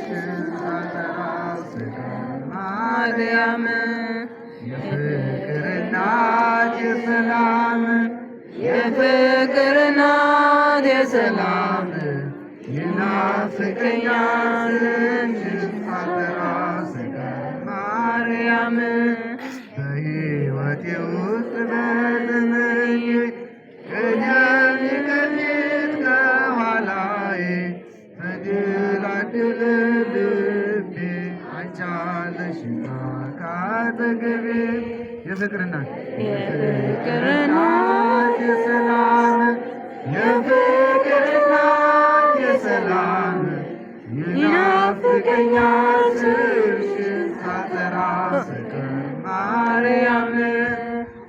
ስምሽን ሳጠራ ስቀር ማርያም የፍቅር እናት የሰላም የፍቅር እናት የሰላም ይናፍቀኛል ስምሽን ሳጠራ ስቀር ማርያም በሕይወቴ ውስጥ በዘመኔ ቀደም ከፊት ከኋላዬ ተደላደለ ልቤ አንቺ አለሽና ካጠገቤ የፍቅር እናት የፍቅር እናት የሰላም የፍቅር እናት የሰላም ይናፍቀኛል ስምሽን ሳጠራ ስቀር ማርያም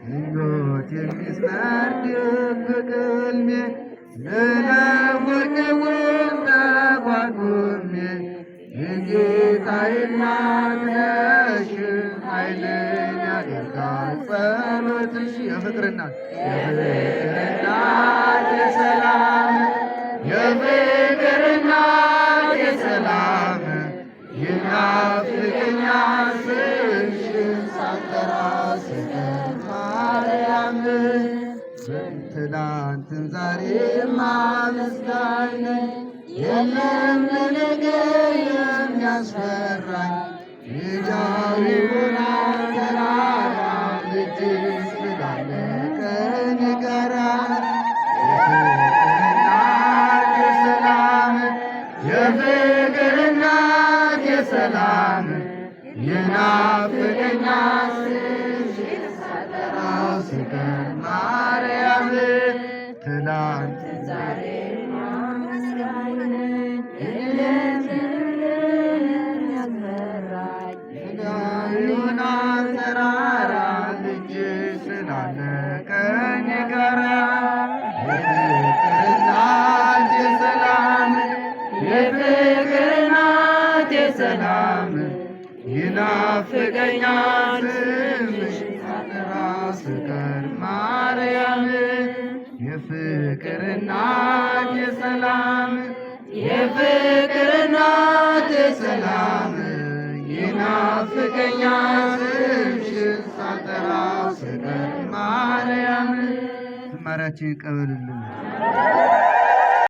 ምኞት የሚስመር ድብቅ ሕልሜ ለወርቅ ውስጥ ተጓጉሜ የጌታዬ እናት ነሽ ኃይልን ያደርጋል ጸሎትሽ የፍቅር እናት የፍቅር እናት የሰላም የፍቅር እናት የሰላም ይናፍቀኛል ስምሽን ሳጠራ ስቀር ማርያም ትናንትም ዛሬም አመስጋኝ ነኝ የለም ነገር የሚያስፈራኝ የዳዊውን ተራራ ልጅሽ ስላለ ከእኔ ጋራ የፍቅር እናት የሰላም ይናፍቀኛል ስምሽን ሳጠራ ስቀር ማርያም ትናንት ዛሬም አመስጋኝ ነኝ የዳዊውን ተራራ ልጅሽ ስላለ ከእኔ ጋራ የፍቅር እናት የሰላም የፍቅር እናት የሰላም ይናፍቀኛል ስምሽን ሳጠራ ስቀር ማርያም የፍቅር እናት የሰላም የፍቅር እናት የሰላም ይናፍቀኛል ስምሽን ሳጠራ ስቀር ማርያም ዝማሬያችን ይቀበልልን።